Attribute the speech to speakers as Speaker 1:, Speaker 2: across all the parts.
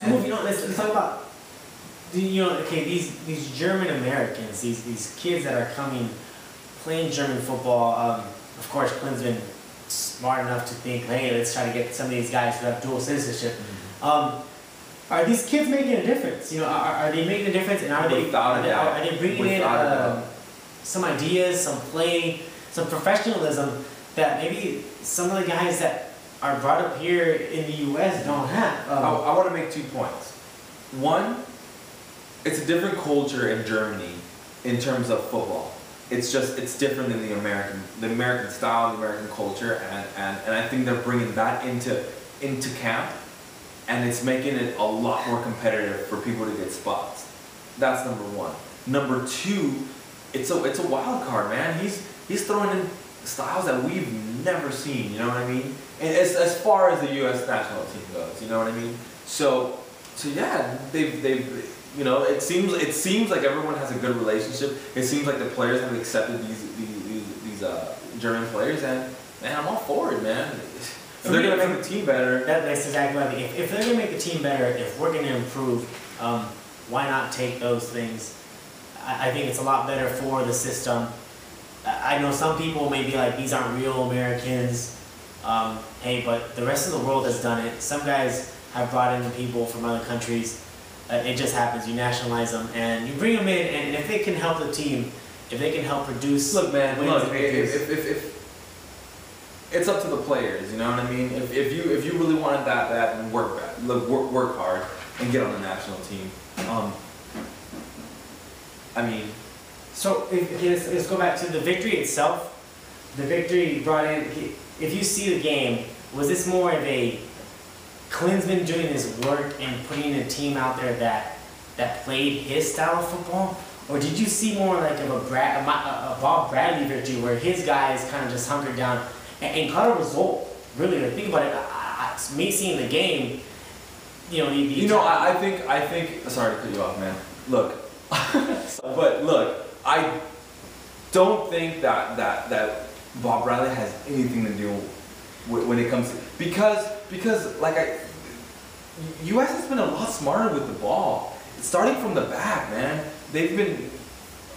Speaker 1: Moving on, let's talk about okay, these German Americans, these kids that are coming playing German football. Of course, Clint's been smart enough to think, hey, let's try to get some of these guys who have dual citizenship. Are these kids making a difference? Are they making a difference? And are they bringing in some ideas, some play, some professionalism that maybe some of the guys that are brought up here in the U.S. don't have?
Speaker 2: I want to make 2 points. One, it's a different culture in Germany in terms of football. It's different than the American style, the American culture, and I think they're bringing that into camp, and it's making it a lot more competitive for people to get spots. That's number one. Number two, it's a wild card, man. He's throwing in styles that we've never seen. You know what I mean? And as far as the U.S. national team goes, you know what I mean? So yeah, they've it seems like everyone has a good relationship. It seems like the players have accepted these German players, and man, I'm all for it, man. If they're gonna make the team better,
Speaker 1: that's exactly what I think. If they're gonna make the team better, if we're gonna improve, why not take those things? I think it's a lot better for the system. I know some people may be like, these aren't real Americans. Hey, but the rest of the world has done it. Some guys have brought in people from other countries. It just happens. You nationalize them and you bring them in, and if they can help the team, if they can help produce.
Speaker 2: Look, man. If it's up to the players, you know what I mean. If you really wanted that bad, then work hard and get on the national team.
Speaker 1: So let's go back to the victory itself. The victory brought in. If you see the game, was this more of a Klinsmann doing his work and putting a team out there that played his style of football, or did you see more like of a Bob Bradley victory where his guys kind of just hunkered down and got a result? Really, like, think about it. Me seeing the game,
Speaker 2: I think. Sorry to cut you off, man. Look, but look, I don't think that Bob Bradley has anything to do when it comes to because like U.S. has been a lot smarter with the ball, starting from the back, man.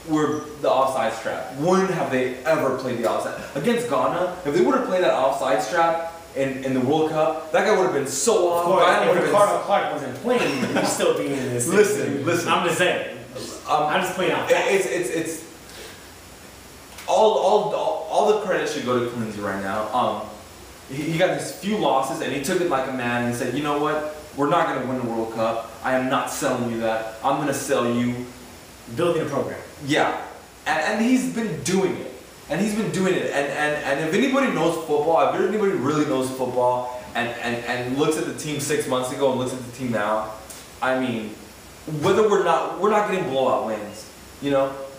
Speaker 2: We're the offside trap. When have they ever played the offside against Ghana? If they would have played that offside trap in the World Cup, that guy would have been so off.
Speaker 1: Of course, if Ricardo Clark wasn't playing, he'd still be in this.
Speaker 2: Listen.
Speaker 1: I'm just saying. I'm just playing out.
Speaker 2: It's all the credit should go to Clinton right now. He got his few losses and he took it like a man and said, you know what? We're not going to win the World Cup. I am not selling you that. I'm going to sell you
Speaker 1: building a program.
Speaker 2: Yeah, and he's been doing it. And if anybody knows football, if anybody really knows football and looks at the team 6 months ago and looks at the team now, I mean, whether we're not getting blowout wins,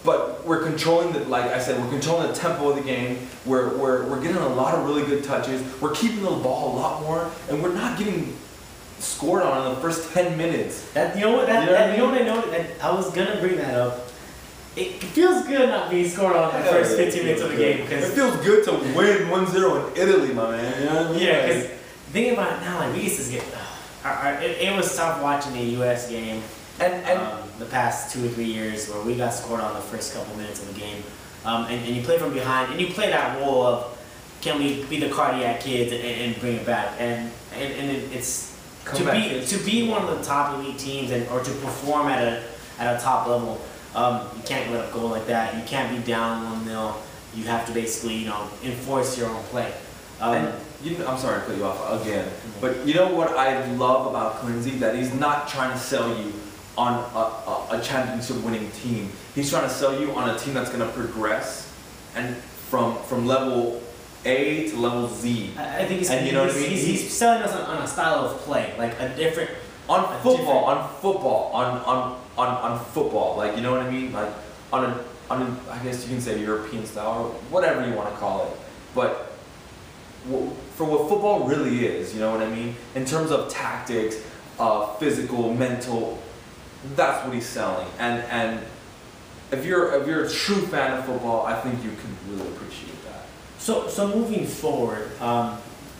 Speaker 2: but we're controlling we're controlling the tempo of the game. We're getting a lot of really good touches. We're keeping the ball a lot more, and we're not getting scored on in the first 10 minutes.
Speaker 1: I was gonna bring that up. It feels good not being scored on in the first 15 minutes of the game, because
Speaker 2: it feels good to win 1-0 in Italy, my man. You know what I mean?
Speaker 1: Yeah, because thinking about it now, like, we used to get. It was tough watching the U.S. game. And the past 2 or 3 years where we got scored on the first couple minutes of the game, and you play from behind and you play that role of, can we be the cardiac kids and bring it back, and it's to be one of the top elite teams or to perform at a top level. You can't let up goal like that. You can't be down 1-0. You have to basically enforce your own play.
Speaker 2: I'm sorry to cut you off again, but you know what I love about Clinzy? That he's not trying to sell you on a championship winning team. He's trying to sell you on a team that's going to progress and from level A to level Z.
Speaker 1: I think he's selling us on a style of play, like a different
Speaker 2: on football. Like, you know what I mean? Like on I guess you can say European style or whatever you want to call it. But for what football really is, you know what I mean? In terms of tactics, physical, mental. That's what he's selling, and if you're a true fan of football, I think you can really appreciate that.
Speaker 1: So moving forward,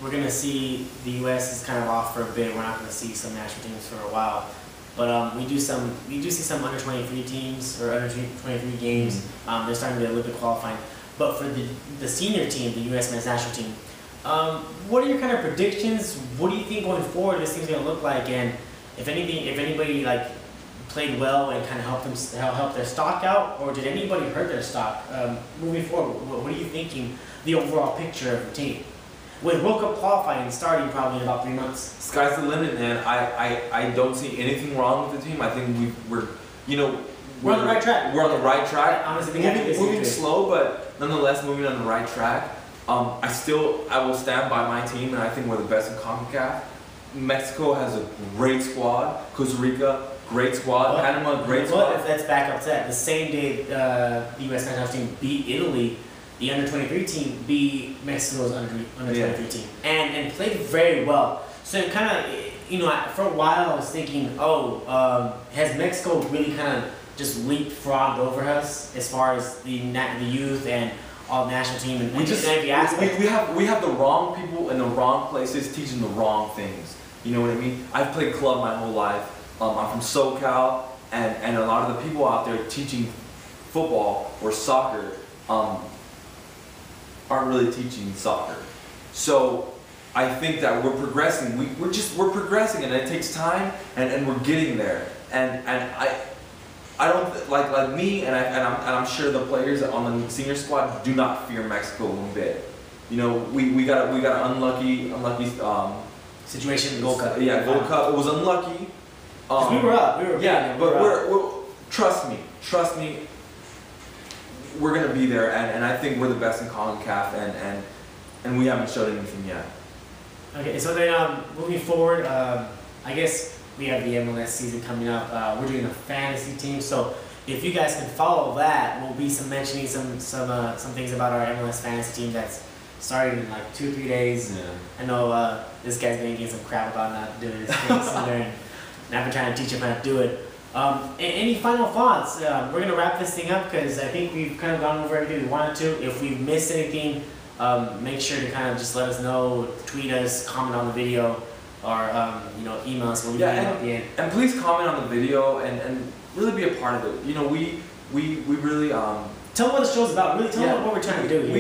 Speaker 1: we're gonna see the U.S. is kind of off for a bit. We're not gonna see some national teams for a while, but we do see some under 23 teams or under 23 games. They're starting to Olympic qualifying. But for the senior team, the U.S. men's national team, what are your kind of predictions? What do you think going forward this thing's gonna look like? And if anybody like played well and kind of help their stock out, or did anybody hurt their stock moving forward? What are you thinking? The overall picture of the team, with World Cup qualifying starting probably in about 3 months.
Speaker 2: Sky's the limit, man. I don't see anything wrong with the team. I think we're
Speaker 1: on the right track.
Speaker 2: We're on the right track.
Speaker 1: Honestly,
Speaker 2: moving slow, but nonetheless moving on the right track. I will stand by my team, and I think we're the best in CONCACAF. Mexico has a great squad. Costa Rica, great squad. Panama, great squad.
Speaker 1: But let's back up to that. The same day the U.S. national team beat Italy, the under 23 team beat Mexico's under 23 team, and played very well. So it kind of, for a while I was thinking, has Mexico really kind of just leapfrogged over us as far as the youth and all national team and every aspect?
Speaker 2: We have the wrong people in the wrong places teaching the wrong things. You know what I mean? I've played club my whole life. I'm from SoCal, and a lot of the people out there teaching football or soccer aren't really teaching soccer. So I think that we're progressing. We're progressing, and it takes time, and we're getting there. And I don't like me, and I'm sure the players on the senior squad do not fear Mexico one bit. We got an unlucky
Speaker 1: situation in Gold Cup.
Speaker 2: Yeah, Gold Cup. It was unlucky.
Speaker 1: We were up.
Speaker 2: But we're trust me. We're gonna be there, and I think we're the best in CONCACAF, and we haven't showed anything yet.
Speaker 1: Okay, so then moving forward, I guess we have the MLS season coming up. We're doing a fantasy team, so if you guys can follow that, we'll be mentioning some things about our MLS fantasy team that's starting in like 2-3 days.
Speaker 2: Yeah.
Speaker 1: I know this guy's been getting some crap about not doing his thing sooner, and I've been trying to teach him how to do it. Any final thoughts? We're gonna wrap this thing up because I think we've kind of gone over everything we wanted to. If we've missed anything, make sure to kind of just let us know, tweet us, comment on the video, or email us when we at the end.
Speaker 2: And please comment on the video and really be a part of it. We really
Speaker 1: tell them what the show's about. Really tell them what we're trying to do.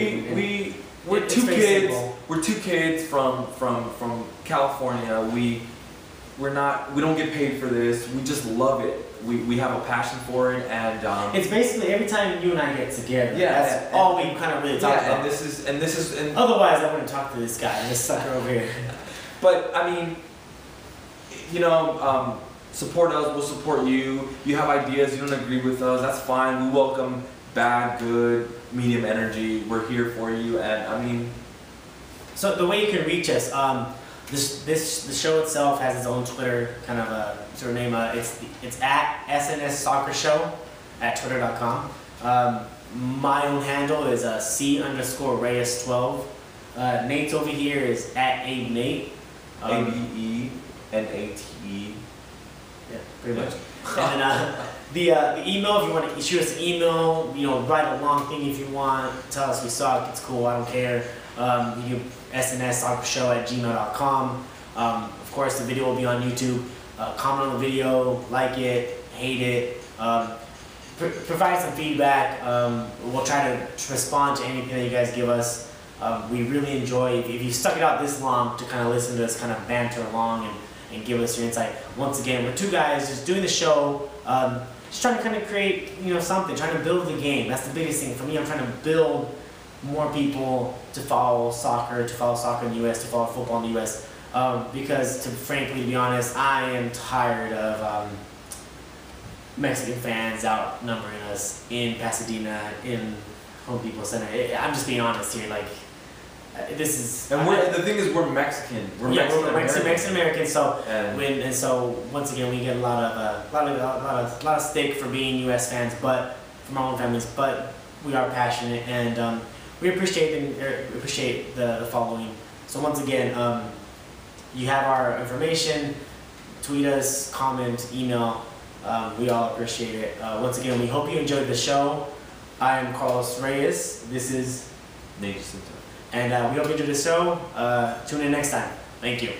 Speaker 2: We're two kids. We're two kids from California. We don't get paid for this. We just love it. We have a passion for it, and
Speaker 1: it's basically every time you and I get together.
Speaker 2: Yeah,
Speaker 1: that's all we kind of really talk about.
Speaker 2: And this is.
Speaker 1: Otherwise, I wouldn't talk to this guy, this sucker over here.
Speaker 2: But I mean, support us. We'll support you. You have ideas. You don't agree with us. That's fine. We welcome bad, good, medium energy. We're here for you, and I mean.
Speaker 1: So the way you can reach us, the show itself has its own Twitter kind of sort of name. It's at SNS Soccer Show at twitter.com. My own handle is C_Reyes12. Nate's over here is at AbeNate.
Speaker 2: ABENATE.
Speaker 1: Yeah, pretty much. And then the email, if you want to shoot us an email, write a long thing if you want. Tell us we suck. It's cool. I don't care. You can SNSsoccershow@gmail.com. Of course, the video will be on YouTube. Comment on the video, like it, hate it. Provide some feedback. We'll try to respond to anything that you guys give us. We really enjoy, if you stuck it out this long to kind of listen to us kind of banter along and give us your insight. Once again, we're two guys just doing the show, just trying to kind of create something, trying to build the game. That's the biggest thing for me. I'm trying to build more people to follow soccer in the U.S., to follow football in the U.S. Because, to frankly be honest, I am tired of Mexican fans outnumbering us in Pasadena, in Home Depot Center. I'm just being honest here. This is.
Speaker 2: And the thing is, we're Mexican. We're
Speaker 1: Mexican American. So once again, we get a lot of stick for being U.S. fans, but from our own families. But we are passionate, and we appreciate the following. So once again, you have our information. Tweet us, comment, email. We all appreciate it. Once again, we hope you enjoyed the show. I am Carlos Reyes. This is
Speaker 2: Nate Jacinto.
Speaker 1: And we hope you enjoyed the show. Tune in next time. Thank you.